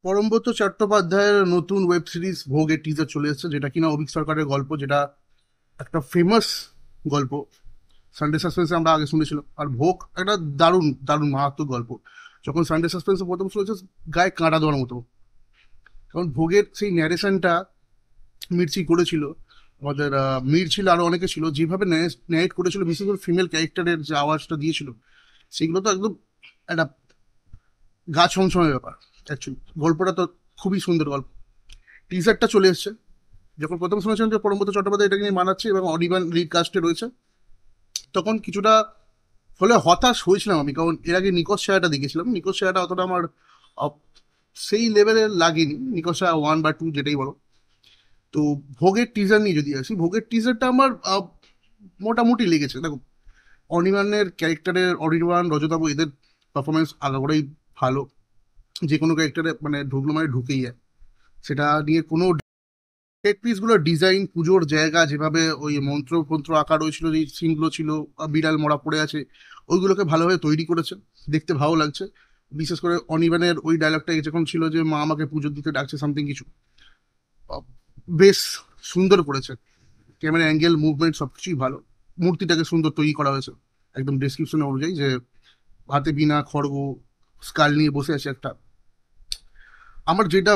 পরমব্রত চট্টোপাধ্যায়ের নতুন web series ভোগের টিজার চলে এসেছে, যেটা কিনা অভিক সরকারের গল্প, যেটা একটা ফেমাস গল্প। সানডে সাসপেন্সে আমরা আগে শুনেছিলাম, আর ভোগ একটা দারুণ দারুণ মারাত্মক গল্প। যখন সানডে সাসপেন্সে প্রথম শুনেছে, গায়ে কাঁটা দেওয়ার মতো। কারণ ভোগের সেই ন্যারেশনটা মির্চি করেছিল, আমাদের মীর ছিল, আরো অনেকে ছিল, যেভাবে ন্যারেট করেছিল, বিশেষ করে ফিমেল ক্যারেক্টারের যে আওয়াজটা দিয়েছিল, সেগুলো তো একদম একটা গা ছমছমে ব্যাপার। অ্যাকচুয়ালি গল্পটা তো খুবই সুন্দর গল্প। টিজারটা চলে এসছে। যখন প্রথম শুনেছিলাম যে পরমব্রত চট্টোপাধ্যায় এটাকে নিয়ে বানাচ্ছে এবং অনির্বাণ লিড কাস্টে রয়েছে, তখন কিছুটা ফলে হতাশ হয়েছিলাম আমি, কারণ এর আগে নিকশ সায়াটা দেখেছিলাম। নিকশ সায়াটা অতটা আমার আহ, সেই লেভেলের লাগেনি, নিকশ সায়া ওয়ান বা টু যেটাই বলো। তো ভোগের টিজার নিয়ে যদি আসি, ভোগের টিজারটা আমার মোটামুটি লেগেছে। দেখো, অনির্বাণের ক্যারেক্টারের, অনির্বাণ, রজতাবু, এদের পারফরমেন্স আলাদাই ভালো। যে কোনো ক্যারেক্টারে মানে ঢুকলো মানে ঢুকেই যায়, সেটা নিয়ে কোনো। সেট পিসগুলোর ডিজাইন, পুজোর জায়গা, যেভাবে ওই মন্ত্র ফন্ত্র আঁকা রয়েছিল, যে সিনগুলো ছিল, বিড়াল মরা পড়ে আছে, ওইগুলোকে ভালোভাবে তৈরি করেছে, দেখতে ভালো লাগছে। বিশেষ করে অনির্বাণের ওই ডায়লগটা যখন ছিল যে মা আমাকে পুজো দিতে ডাকছে, সামথিং কিছু, আহ, বেশ সুন্দর করেছে। ক্যামেরা অ্যাঙ্গেল, মুভমেন্ট সবকিছুই ভালো। মূর্তিটাকে সুন্দর তৈরি করা হয়েছে, একদম ডেসক্রিপশন অনুযায়ী, যে হাতে বিনা খড়গ, স্কাল নিয়ে বসে আছে একটা। আমার যেটা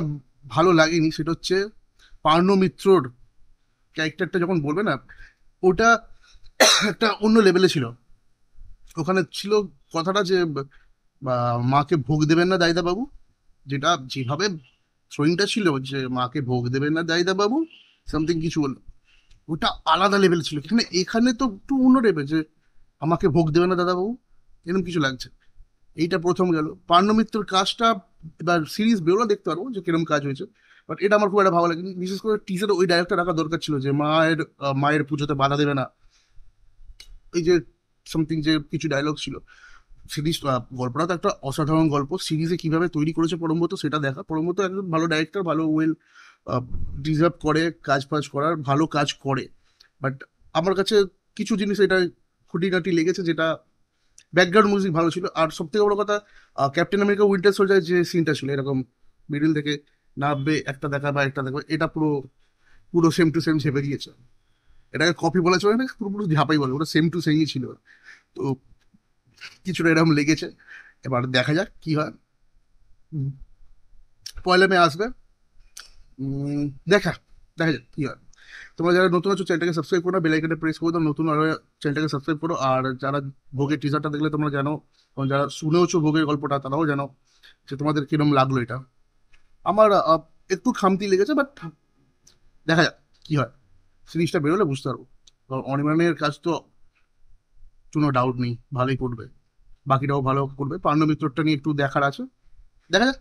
ভালো লাগেনি সেটা হচ্ছে পার্ণ মিত্রর ক্যারেক্টারটা যখন বলবে না, ওটা একটা অন্য লেভেলে ছিল। ওখানে ছিল কথাটা যে মাকে ভোগ দেবেন না দাইদা বাবু, যেটা যেভাবে থ্রোয়িংটা ছিল, যে মাকে ভোগ দেবেন না দাইদা বাবু, সামথিং কিছু বললো, ওটা আলাদা লেভেল ছিল। এখানে এখানে তো একটু অন্য লেভেল, যে আমাকে ভোগ দেবে না দাদা বাবু, এরকম কিছু লাগছে। এইটা প্রথম গেল। পাণ্ডমিত্রের কাজটা এবার সিরিজ বেরোলে দেখতে পারবো যে কিরকম কাজ হয়েছে। বাট এটা আমার খুব একটা ভালো লাগেনি। বিশেষ করে টিজারে ওই ডায়লগটা রাখা দরকার ছিল, যে মায়ের পুজোতে বাধা দেবে না, এই যে সামথিং যে কিছু ডায়লগ ছিল। সিরিজ গল্পটা তো একটা অসাধারণ গল্প, সিরিজে কিভাবে তৈরি করেছে পরমব্রত সেটা দেখা। পরমব্রত একজন ভালো ডাইরেক্টর, ভালো ওয়েল ডিজার্ভ করে কাজ ফাজ করার, ভালো কাজ করে। বাট আমার কাছে কিছু জিনিস এটা খুঁটিনাটি লেগেছে, যেটা ব্যাকগ্রাউন্ড মিউজিক ভালো ছিল। আর সব থেকে বড় কথা, ক্যাপ্টেন আমেরিকা উইন্টার সোলজার যে সিনটা ছিল, এরকম মিডিল থেকে নামবে একটা দেখা বা একটা দেখা, এটা পুরো পুরো সেম টু সেম ছেপে গিয়েছে। এটাকে কপি বলা চলে না, পুরো পুরো ঝাপাই বলে, ওটা সেম টু সেমই ছিল। তো কিছুটা এরকম লেগেছে। এবার দেখা যাক কি হয়। উম, পয়লা মে আসবে। উম, দেখা দেখা যাক কি হয়। তোমরা যারা নতুন আছো, চ্যানেলটাকে সাবস্ক্রাইব করো, বেল আইকনে প্রেস করে দাও, নতুন আরো চ্যানেলটাকে সাবস্ক্রাইব করো। আর যারা ভোগের টিজারটা দেখলে তোমরা জানো, এবং যারা শুনেওছো ভোগের গল্পটা, তারাও জানো যে তোমাদের কিরম লাগলো এটা। আমার একটু খামতি লেগেছে, বাট দেখা যাক কি হয়। সিরিজটা বেরোলে বুঝতে পারবো। কারণ অনির্বাণের কাজ তো কোনো ডাউট নেই, ভালোই করবে। বাকিটাও ভালো করবে। পাণ্ডমিত্রটা নিয়ে একটু দেখার আছে, দেখা যাক।